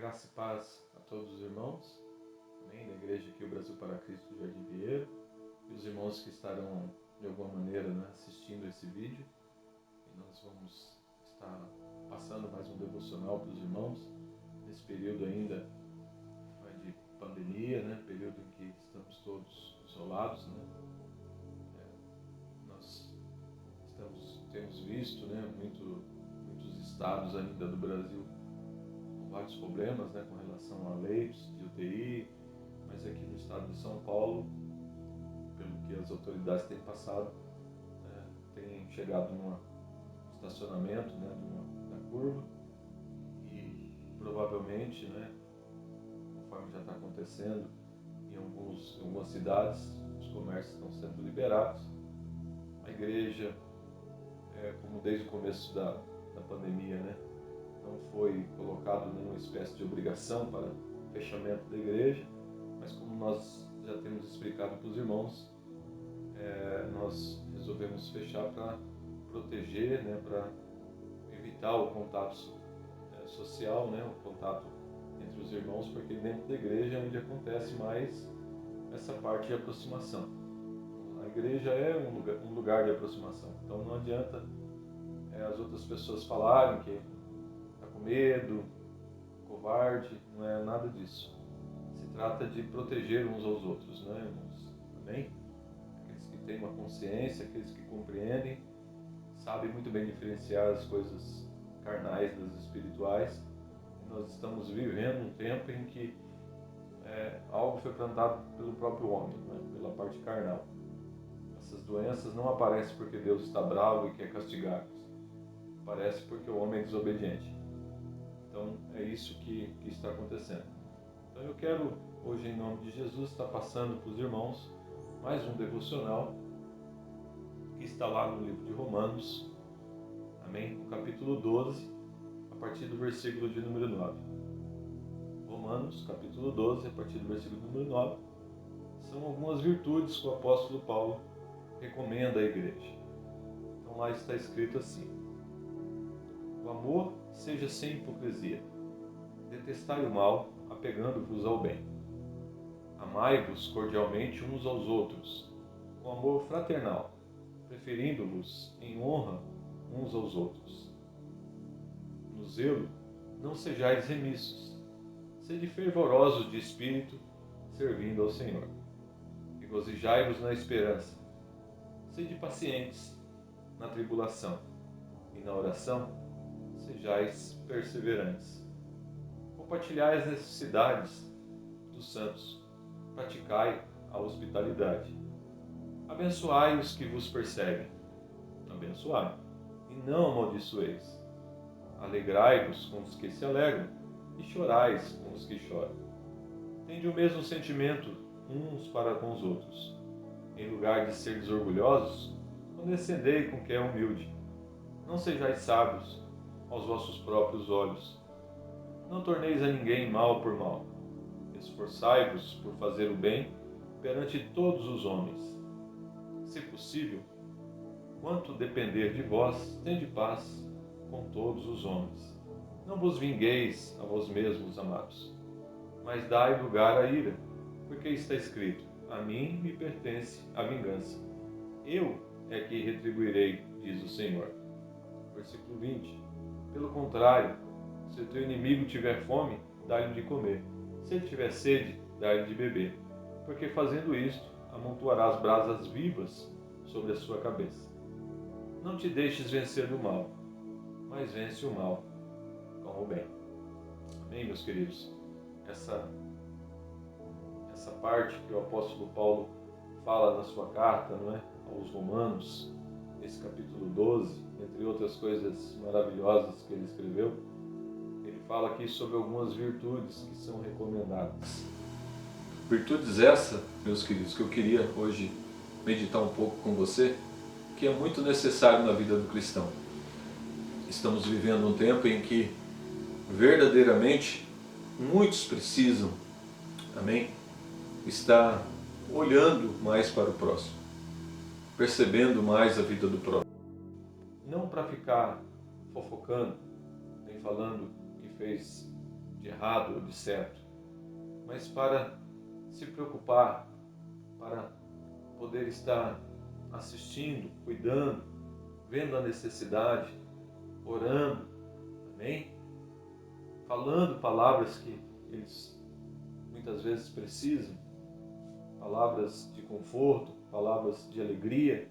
Graça e paz a todos os irmãos, amém? Da igreja aqui, o Brasil para Cristo do Jardim Vieira, e os irmãos que estarão de alguma maneira, assistindo esse vídeo. E nós vamos estar passando mais um devocional para os irmãos, nesse período ainda de pandemia, período em que estamos todos isolados. Nós temos visto muitos estados ainda do Brasil vários problemas com relação a leitos de UTI, mas aqui no estado de São Paulo, pelo que as autoridades têm passado, tem chegado num estacionamento da curva e provavelmente, conforme já está acontecendo em algumas cidades, os comércios estão sendo liberados. A igreja, como desde o começo da pandemia, não foi colocado nenhuma espécie de obrigação para fechamento da igreja, mas como nós já temos explicado para os irmãos, nós resolvemos fechar para proteger, para evitar o contato social, o contato entre os irmãos, porque dentro da igreja é onde acontece mais essa parte de aproximação. A igreja é um lugar de aproximação, então não adianta as outras pessoas falarem que com medo, covarde, não é nada disso. Se trata de proteger uns aos outros, irmãos? Amém? Aqueles que têm uma consciência, aqueles que compreendem, sabem muito bem diferenciar as coisas carnais das espirituais. E nós estamos vivendo um tempo em que algo foi plantado pelo próprio homem, pela parte carnal. Essas doenças não aparecem porque Deus está bravo e quer castigá-los. Aparece porque o homem é desobediente. Então é isso que está acontecendo. Então eu quero hoje, em nome de Jesus, estar passando para os irmãos mais um devocional que está lá no livro de Romanos, amém? No capítulo 12, a partir do versículo de número 9. Romanos, capítulo 12, a partir do versículo número 9, são algumas virtudes que o apóstolo Paulo recomenda à igreja. Então lá está escrito assim: o amor seja sem hipocrisia. Detestai o mal, apegando-vos ao bem. Amai-vos cordialmente uns aos outros, com amor fraternal, preferindo-vos em honra uns aos outros. No zelo, não sejais remissos. Sede fervorosos de espírito, servindo ao Senhor. Regozijai-vos na esperança. Sede pacientes na tribulação, e na oração sejais perseverantes. Compartilhai as necessidades dos santos, praticai a hospitalidade. Abençoai os que vos perseguem, abençoai, e não amaldiçoeis. Alegrai-vos com os que se alegram, e chorais com os que choram. Tende o mesmo sentimento uns para com os outros. Em lugar de seres orgulhosos, condescendei com quem é humilde. Não sejais sábios aos vossos próprios olhos. Não torneis a ninguém mal por mal. Esforçai-vos por fazer o bem perante todos os homens. Se possível, quanto depender de vós, tende paz com todos os homens. Não vos vingueis a vós mesmos, amados, mas dai lugar à ira, porque está escrito: a mim me pertence a vingança. Eu é que retribuirei, diz o Senhor. Versículo 20. Pelo contrário, se o teu inimigo tiver fome, dá-lhe de comer. Se ele tiver sede, dá-lhe de beber. Porque fazendo isto, amontoarás brasas vivas sobre a sua cabeça. Não te deixes vencer do mal, mas vence o mal com o bem. Amém, meus queridos? Essa parte que o apóstolo Paulo fala na sua carta, aos Romanos, esse capítulo 12, entre outras coisas maravilhosas que ele escreveu, ele fala aqui sobre algumas virtudes que são recomendadas. Virtudes essas, meus queridos, que eu queria hoje meditar um pouco com você, que é muito necessário na vida do cristão. Estamos vivendo um tempo em que verdadeiramente muitos precisam, amém, estar olhando mais para o próximo, percebendo mais a vida do próximo. Não para ficar fofocando, nem falando o que fez de errado ou de certo, mas para se preocupar, para poder estar assistindo, cuidando, vendo a necessidade, orando, amém? Falando palavras que eles muitas vezes precisam, palavras de conforto, palavras de alegria.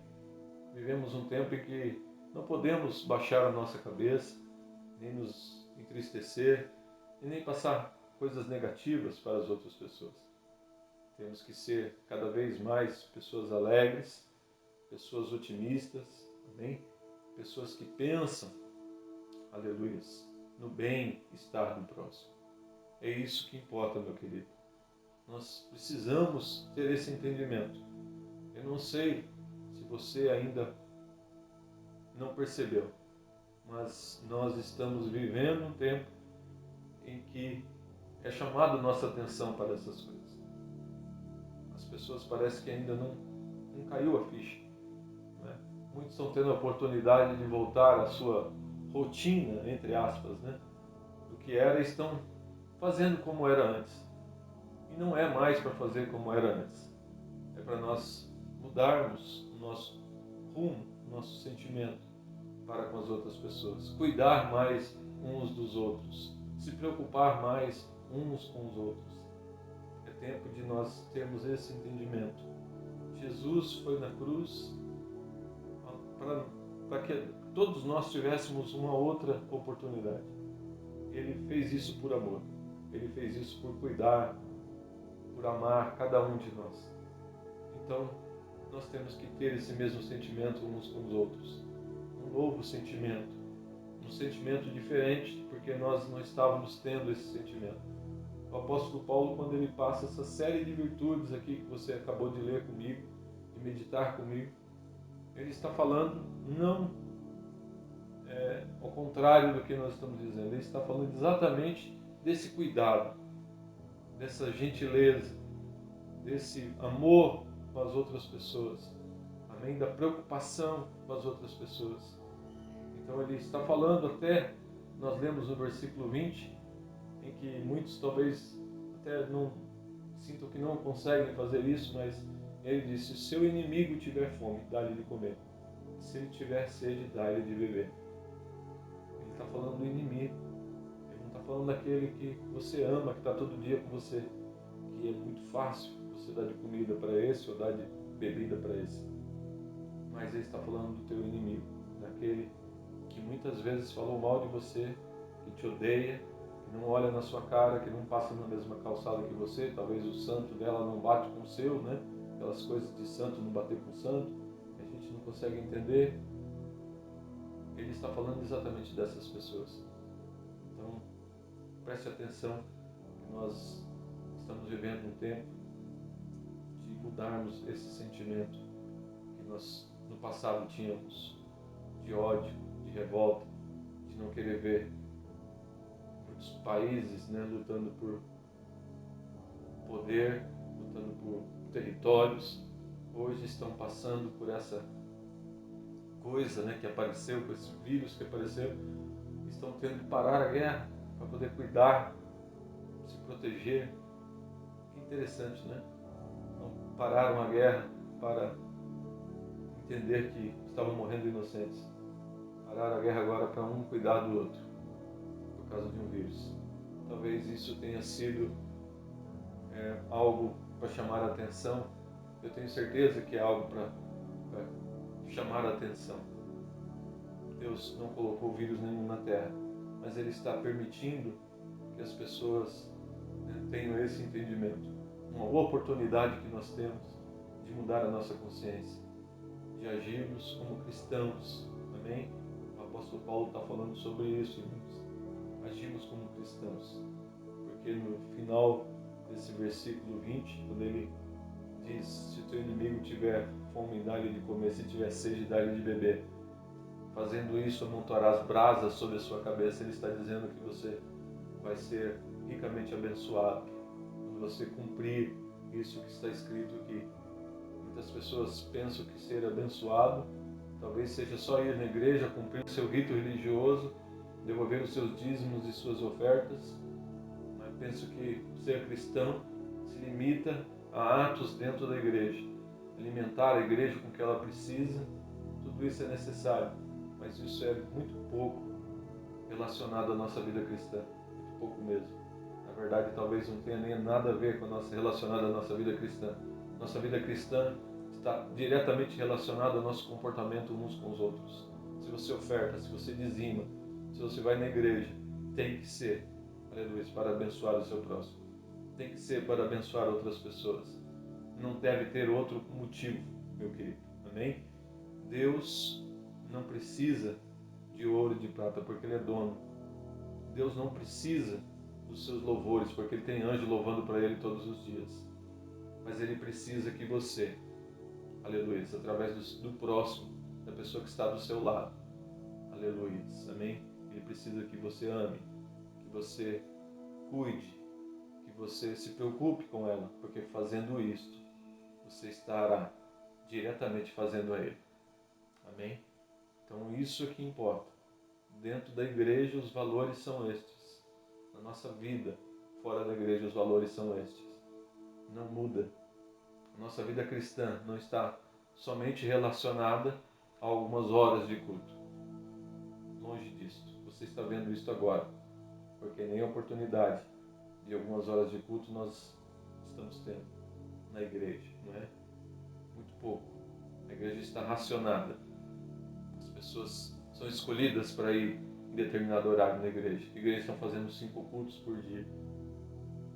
Vivemos um tempo em que não podemos baixar a nossa cabeça, nem nos entristecer, e nem passar coisas negativas para as outras pessoas. Temos que ser cada vez mais pessoas alegres, pessoas otimistas, amém? Pessoas que pensam, aleluias, no bem-estar do próximo. É isso que importa, meu querido. Nós precisamos ter esse entendimento. Eu não sei se você ainda não percebeu, mas nós estamos vivendo um tempo em que é chamado nossa atenção para essas coisas. As pessoas parecem que ainda não caiu a ficha, né? Muitos estão tendo a oportunidade de voltar à sua rotina, entre aspas, né? Do que era, estão fazendo como era antes. E não é mais para fazer como era antes. É para nós mudarmos o nosso rumo, o nosso sentimento para com as outras pessoas. Cuidar mais uns dos outros. Se preocupar mais uns com os outros. É tempo de nós termos esse entendimento. Jesus foi na cruz para que todos nós tivéssemos uma outra oportunidade. Ele fez isso por amor. Ele fez isso por cuidar, por amar cada um de nós. Então, nós temos que ter esse mesmo sentimento uns com os outros. Um novo sentimento. Um sentimento diferente, porque nós não estávamos tendo esse sentimento. O apóstolo Paulo, quando ele passa essa série de virtudes aqui que você acabou de ler comigo, de meditar comigo, ele está falando não ao contrário do que nós estamos dizendo. Ele está falando exatamente desse cuidado, dessa gentileza, desse amor com as outras pessoas, amém? Da preocupação com as outras pessoas. Então ele está falando até, nós lemos no versículo 20, em que muitos talvez até não sintam que não conseguem fazer isso, mas ele disse: se seu inimigo tiver fome, dá-lhe de comer. Se ele tiver sede, dá-lhe de beber. Ele está falando do inimigo. Ele não está falando daquele que você ama, que está todo dia com você, que é muito fácil você dar de comida para esse ou dar de bebida para esse. Mas ele está falando do teu inimigo, daquele que muitas vezes falou mal de você, que te odeia, que não olha na sua cara, que não passa na mesma calçada que você. Talvez o santo dela não bate com o seu, né? Aquelas coisas de santo não bater com o santo, que a gente não consegue entender. Ele está falando exatamente dessas pessoas. Então, preste atenção, que nós estamos vivendo um tempo de mudarmos esse sentimento que nós no passado tínhamos, de ódio, de revolta, de não querer ver muitos países, né, lutando por poder, lutando por territórios. Hoje estão passando por essa coisa, né, que apareceu, com esse vírus que apareceu. Estão tendo que parar a guerra para poder cuidar, se proteger. Que interessante, né? Não pararam a guerra para entender que estavam morrendo inocentes. Pararam a guerra agora para um cuidar do outro, por causa de um vírus. Talvez isso tenha sido algo para chamar a atenção. Eu tenho certeza que é algo para chamar a atenção. Deus não colocou vírus nenhum na Terra, mas Ele está permitindo que as pessoas tenham esse entendimento. Uma oportunidade que nós temos de mudar a nossa consciência, de agirmos como cristãos, amém? O apóstolo Paulo está falando sobre isso, irmãos. Agimos como cristãos, porque no final desse versículo 20, quando ele diz: se o teu inimigo tiver fome, dá-lhe de comer, se tiver sede, dá-lhe de beber. Fazendo isso, amontoarás brasas sobre a sua cabeça. Ele está dizendo que você vai ser ricamente abençoado quando você cumprir isso que está escrito aqui. Muitas pessoas pensam que ser abençoado talvez seja só ir na igreja, cumprir o seu rito religioso, devolver os seus dízimos e suas ofertas, penso que ser cristão se limita a atos dentro da igreja. Alimentar a igreja com o que ela precisa, tudo isso é necessário, mas isso é muito pouco relacionado à nossa vida cristã, muito pouco mesmo. Na verdade, talvez não tenha nem nada a ver com a nossa relacionada à nossa vida cristã. Nossa vida cristã está diretamente relacionada ao nosso comportamento uns com os outros. Se você oferta, se você dizima, se você vai na igreja, tem que ser, aleluia, para abençoar o seu próximo. Tem que ser para abençoar outras pessoas. Não deve ter outro motivo, meu querido. Amém? Deus não precisa de ouro e de prata, porque Ele é dono. Deus não precisa dos seus louvores, porque Ele tem anjo louvando para Ele todos os dias. Mas Ele precisa que você, aleluia, através do próximo, da pessoa que está do seu lado, aleluia, amém? Ele precisa que você ame, que você cuide, que você se preocupe com ela, porque fazendo isto, você estará diretamente fazendo a Ele. Amém? Então isso é que importa. Dentro da igreja os valores são estes. Na nossa vida, fora da igreja, os valores são estes. Não muda. A nossa vida cristã não está somente relacionada a algumas horas de culto. Longe disto. Você está vendo isto agora, porque nem a oportunidade de algumas horas de culto nós estamos tendo na igreja, não é? Muito pouco. A igreja está racionada. As pessoas são escolhidas para ir em determinado horário na igreja. A igreja estão fazendo 5 cultos por dia.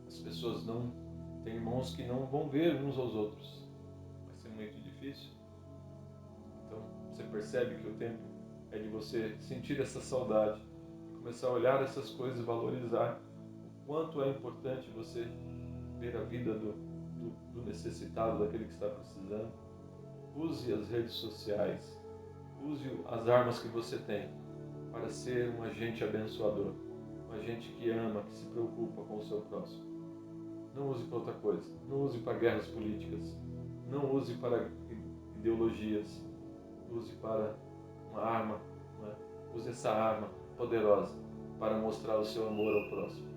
As pessoas não... Tem irmãos que não vão ver uns aos outros. Vai ser muito difícil. Então, você percebe que o tempo é de você sentir essa saudade e começar a olhar essas coisas e valorizar o quanto é importante você ver a vida do necessitado, daquele que está precisando. Use as redes sociais, use as armas que você tem para ser um agente abençoador, um agente que ama, que se preocupa com o seu próximo. Não use para outra coisa, não use para guerras políticas, não use para ideologias, use para uma arma, né? Use essa arma poderosa para mostrar o seu amor ao próximo,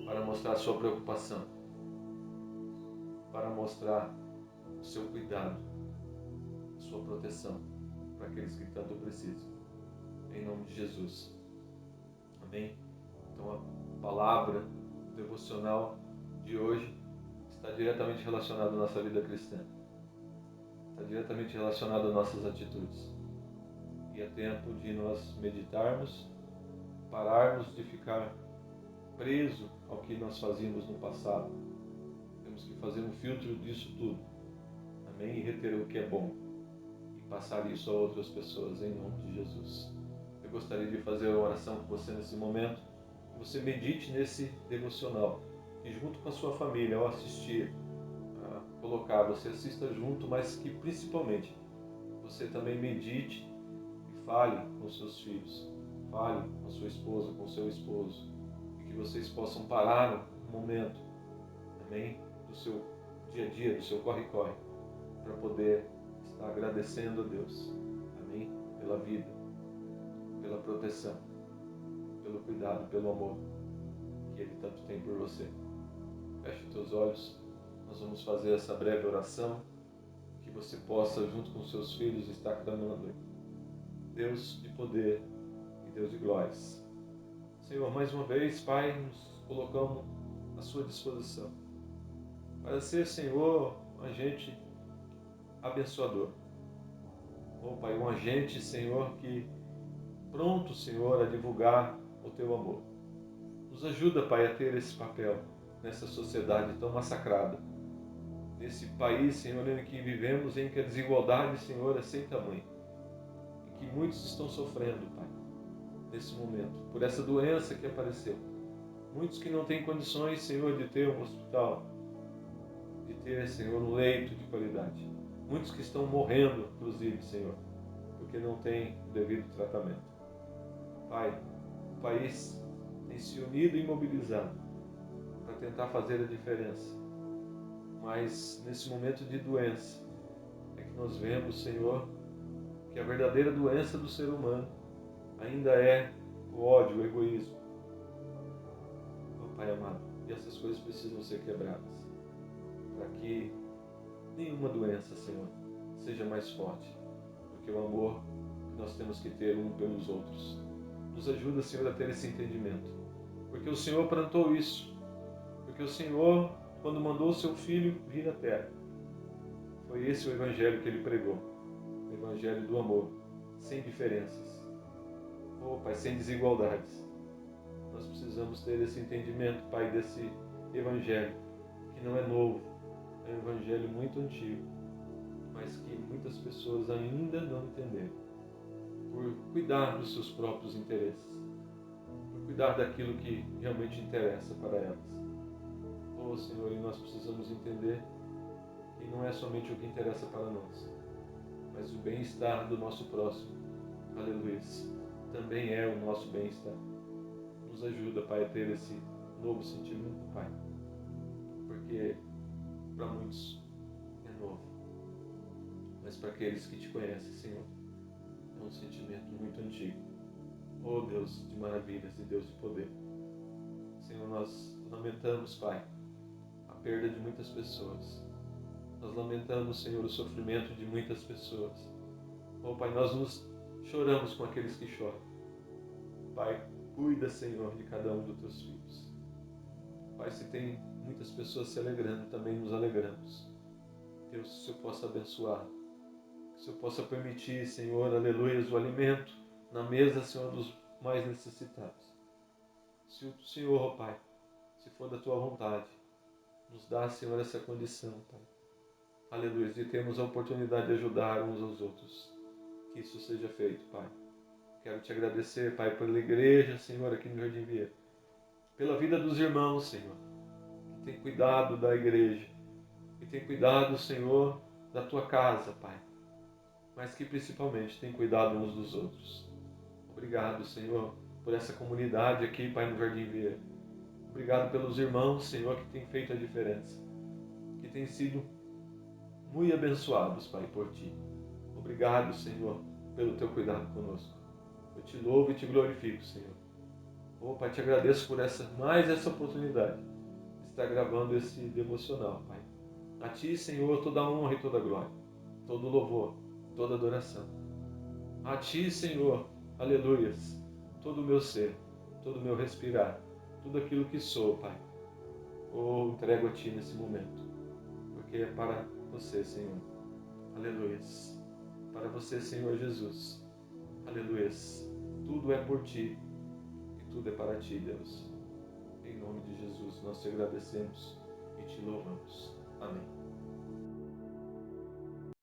para mostrar a sua preocupação, para mostrar o seu cuidado, a sua proteção para aqueles que tanto precisam. Em nome de Jesus. Amém? Então a palavra devocional de hoje está diretamente relacionada à nossa vida cristã. Está diretamente relacionada às nossas atitudes. E é tempo de nós meditarmos, pararmos de ficar preso ao que nós fazíamos no passado. Temos que fazer um filtro disso tudo. Amém? E reter o que é bom. E passar isso a outras pessoas, em nome de Jesus. Eu gostaria de fazer uma oração com você nesse momento. Que você medite nesse devocional. E junto com a sua família, ao assistir, você assista junto, mas que principalmente você também medite e fale com seus filhos. Fale com a sua esposa, com o seu esposo. E que vocês possam parar um momento, amém? Do seu dia a dia, do seu corre-corre, para poder estar agradecendo a Deus, amém? Pela vida, pela proteção, pelo cuidado, pelo amor que Ele tanto tem por você. Feche os teus olhos, nós vamos fazer essa breve oração, que você possa, junto com seus filhos, estar clamando. Deus de poder e Deus de glórias. Senhor, mais uma vez, Pai, nos colocamos à sua disposição, para ser, Senhor, um agente abençoador. Oh, Pai, um agente, Senhor, que pronto, Senhor, a divulgar o Teu amor. Nos ajuda, Pai, a ter esse papel nessa sociedade tão massacrada. Nesse país, Senhor, em que vivemos, em que a desigualdade, Senhor, é sem tamanho. E que muitos estão sofrendo, Pai, nesse momento, por essa doença que apareceu. Muitos que não têm condições, Senhor, de ter um hospital, de ter, Senhor, um leito de qualidade. Muitos que estão morrendo, inclusive, Senhor, porque não têm o devido tratamento. Pai, o país tem se unido e mobilizado para tentar fazer a diferença. Mas nesse momento de doença é que nós vemos, Senhor, que a verdadeira doença do ser humano ainda é o ódio, o egoísmo. Oh, Pai amado, E essas coisas precisam ser quebradas, para que nenhuma doença, Senhor, seja mais forte do que o amor que nós temos que ter um pelos outros. Nos ajuda, Senhor, a ter esse entendimento, porque o Senhor plantou isso, porque o Senhor, quando mandou o seu Filho vir à terra, foi esse o Evangelho que Ele pregou, o Evangelho do amor, sem diferenças, oh Pai, sem desigualdades. Nós precisamos ter esse entendimento, Pai, desse Evangelho, que não é novo, é um Evangelho muito antigo, mas que muitas pessoas ainda não entenderam, por cuidar dos seus próprios interesses, por cuidar daquilo que realmente interessa para elas. Oh Senhor, e nós precisamos entender que não é somente o que interessa para nós, mas o bem-estar do nosso próximo, aleluia, também é o nosso bem-estar. Nos ajuda, Pai, a ter esse novo sentimento, Pai, porque para muitos é novo, mas para aqueles que te conhecem, Senhor, é um sentimento muito antigo. Oh Deus de maravilhas e Deus de poder, Senhor, nós lamentamos, Pai, a perda de muitas pessoas. Nós lamentamos, Senhor, o sofrimento de muitas pessoas. Oh Pai, nós nos choramos com aqueles que choram. Pai, cuida, Senhor, de cada um dos teus filhos. Pai, se tem muitas pessoas se alegrando, também nos alegramos. Deus, que o Senhor possa abençoar, que o Senhor possa permitir, Senhor, aleluia, o alimento na mesa, Senhor, dos mais necessitados. Se o Senhor, oh Pai, se for da tua vontade, nos dá, Senhor, essa condição, Pai. Aleluia, de termos a oportunidade de ajudar uns aos outros. Que isso seja feito, Pai. Quero te agradecer, Pai, pela igreja, Senhor, aqui no Jardim Vieira. Pela vida dos irmãos, Senhor, que tem cuidado da igreja, que tem cuidado, Senhor, da tua casa, Pai, mas que principalmente tem cuidado uns dos outros. Obrigado, Senhor, por essa comunidade aqui, Pai, no Jardim Vieira. Obrigado pelos irmãos, Senhor, que tem feito a diferença, que tem sido muito abençoados, Pai, por Ti. Obrigado, Senhor, pelo Teu cuidado conosco. Eu te louvo e te glorifico, Senhor. Oh, Pai, te agradeço por mais essa oportunidade de estar gravando esse devocional, Pai. A Ti, Senhor, toda a honra e toda a glória, todo o louvor, toda a adoração. A Ti, Senhor, aleluias, todo o meu ser, todo o meu respirar, tudo aquilo que sou, Pai. Oh, entrego a Ti nesse momento, porque é para Você, Senhor. Aleluias. Para Você, Senhor Jesus. Aleluias. Tudo é por Ti e tudo é para Ti, Deus. Em nome de Jesus, nós te agradecemos e te louvamos.